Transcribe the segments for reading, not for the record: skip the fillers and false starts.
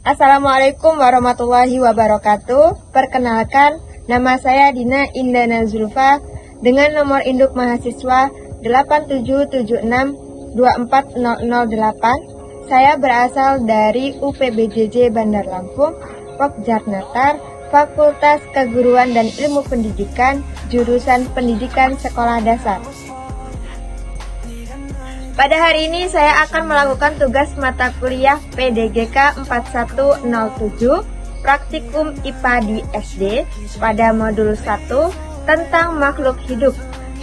Assalamualaikum warahmatullahi wabarakatuh. Perkenalkan, nama saya Dina Indana Zulfa dengan nomor induk mahasiswa 8776240008. Saya berasal dari UPBJJ Bandar Lampung, Pokjarnatar, Fakultas Keguruan dan Ilmu Pendidikan, jurusan Pendidikan Sekolah Dasar. Pada hari ini saya akan melakukan tugas mata kuliah PDGK 4107 Praktikum IPA di SD pada modul 1 tentang makhluk hidup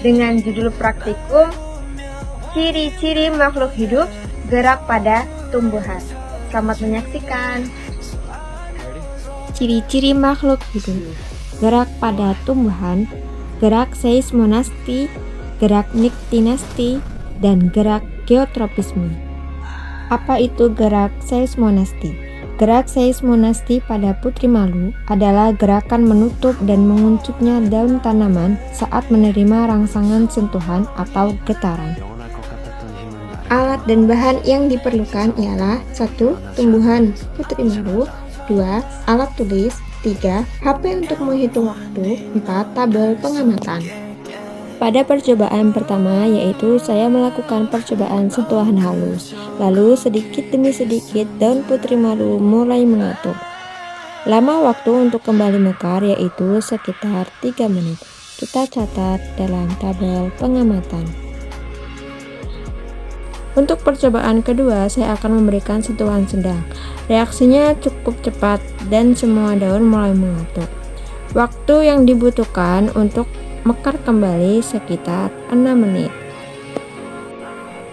dengan judul praktikum Ciri-ciri makhluk hidup gerak pada tumbuhan. Selamat menyaksikan. Ciri-ciri makhluk hidup gerak pada tumbuhan, gerak seismonasti, gerak niktinasti, dan gerak geotropisme. Apa itu gerak seismonasti? Gerak seismonasti pada putri malu adalah gerakan menutup dan menguncupnya daun tanaman saat menerima rangsangan sentuhan atau getaran. Alat dan bahan yang diperlukan ialah 1. Tumbuhan putri malu, 2. Alat tulis, 3. HP untuk menghitung waktu, 4. Tabel pengamatan. Pada percobaan pertama, yaitu saya melakukan percobaan sentuhan halus, lalu sedikit demi sedikit daun putri malu mulai mengatur. Lama waktu untuk kembali mekar yaitu sekitar 3 menit. Kita catat dalam tabel pengamatan. Untuk percobaan kedua, saya akan memberikan sentuhan sedang. Reaksinya cukup cepat dan semua daun mulai mengatur. Waktu yang dibutuhkan untuk mekar kembali sekitar 6 menit.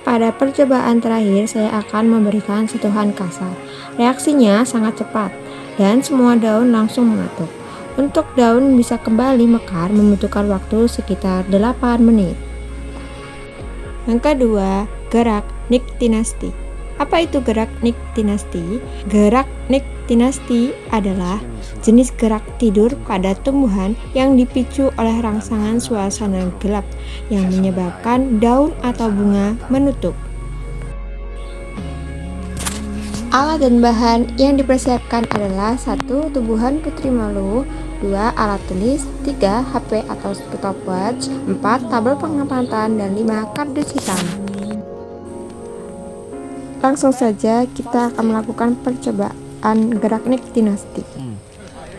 Pada percobaan terakhir, saya akan memberikan sentuhan kasar. Reaksinya sangat cepat dan semua daun langsung mengatur. Untuk daun bisa kembali mekar membutuhkan waktu sekitar 8 menit. Yang kedua, gerak niktinasti. Apa itu gerak niktinasti? Gerak niktinasti adalah jenis gerak tidur pada tumbuhan yang dipicu oleh rangsangan suasana gelap yang menyebabkan daun atau bunga menutup. Alat dan bahan yang dipersiapkan adalah 1. Tumbuhan putri malu, 2. Alat tulis, 3. HP atau stopwatch, 4. Tabel pengamatan, dan 5. Kardus hitam. Langsung saja kita akan melakukan percobaan gerak niktinasti.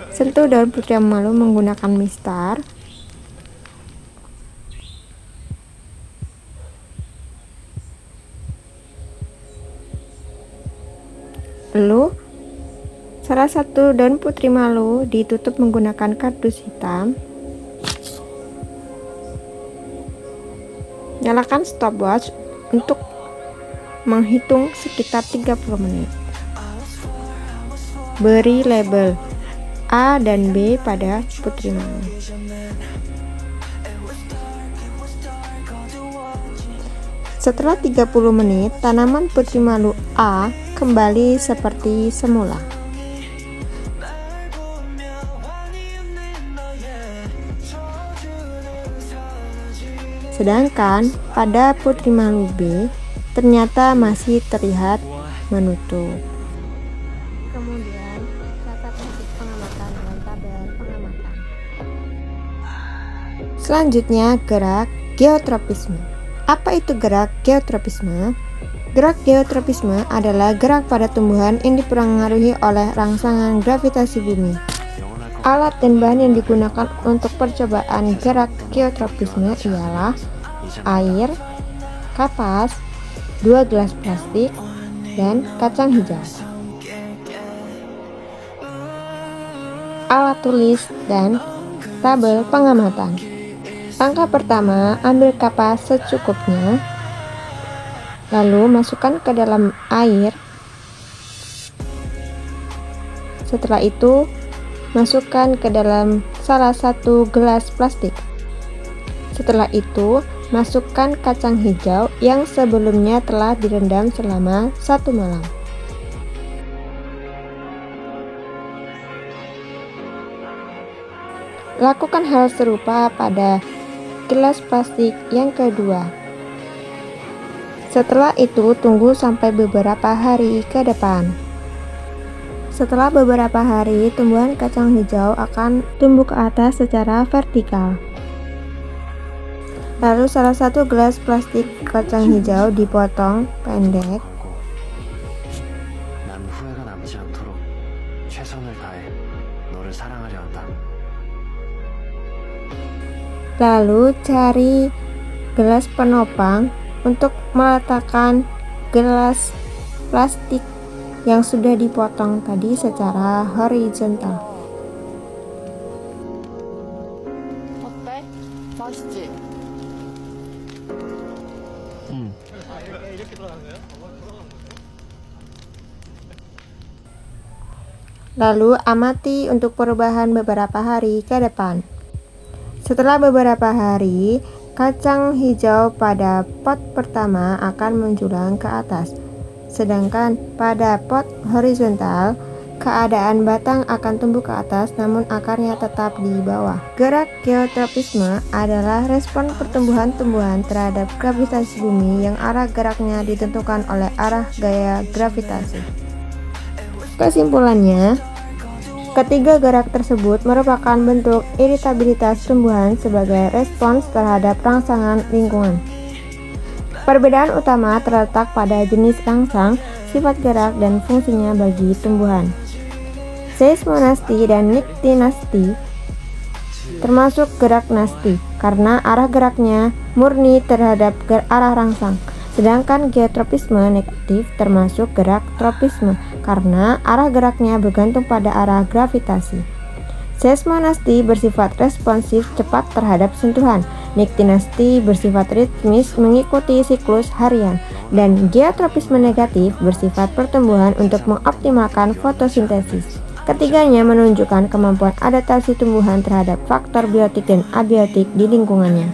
Sentuh daun putri malu menggunakan mistar. Lalu salah satu daun putri malu ditutup menggunakan kardus hitam. Nyalakan stopwatch untuk menghitung sekitar 30 menit. Beri label A dan B pada putri malu. Setelah 30 menit, tanaman putri malu A kembali seperti semula. Sedangkan pada putri malu B ternyata masih terlihat menutup. Kemudian catat hasil pengamatan dalam tabel pengamatan. Selanjutnya, gerak geotropisme. Apa itu gerak geotropisme? Gerak geotropisme adalah gerak pada tumbuhan yang dipengaruhi oleh rangsangan gravitasi bumi. Alat dan bahan yang digunakan untuk percobaan gerak geotropisme ialah air, kapas, 2 gelas plastik, dan kacang hijau. Alat tulis dan tabel pengamatan. Langkah pertama, ambil kapas secukupnya, lalu masukkan ke dalam air. Setelah itu, masukkan ke dalam salah satu gelas plastik. Setelah itu, masukkan kacang hijau yang sebelumnya telah direndam selama 1 malam. Lakukan hal serupa pada gelas plastik yang kedua. Setelah itu, tunggu sampai beberapa hari ke depan. setelah beberapa hari, tumbuhan kacang hijau akan tumbuh ke atas secara vertikal. Lalu salah satu gelas plastik kacang hijau dipotong pendek. 난 후회가 남지 않도록 최선을 다해 너를 사랑하려 한다. Lalu cari gelas penopang untuk meletakkan gelas plastik yang sudah dipotong tadi secara horizontal. 어때? 맛있지? Lalu amati untuk perubahan beberapa hari ke depan. Setelah beberapa hari, kacang hijau pada pot pertama akan menjulang ke atas. Sedangkan pada pot horizontal, keadaan batang akan tumbuh ke atas namun akarnya tetap di bawah. Gerak geotropisme adalah respon pertumbuhan tumbuhan terhadap gravitasi bumi yang arah geraknya ditentukan oleh arah gaya gravitasi. Kesimpulannya, ketiga gerak tersebut merupakan bentuk iritabilitas tumbuhan sebagai respons terhadap rangsangan lingkungan. Perbedaan utama terletak pada jenis rangsang, sifat gerak, dan fungsinya bagi tumbuhan. Seismonasti dan niktinasti termasuk gerak nasti karena arah geraknya murni terhadap arah rangsang. Sedangkan geotropisme negatif termasuk gerak tropisme karena arah geraknya bergantung pada arah gravitasi. Seismonasti bersifat responsif cepat terhadap sentuhan. Niktinasti bersifat ritmis mengikuti siklus harian. Dan geotropisme negatif bersifat pertumbuhan untuk mengoptimalkan fotosintesis. Ketiganya menunjukkan kemampuan adaptasi tumbuhan terhadap faktor biotik dan abiotik di lingkungannya.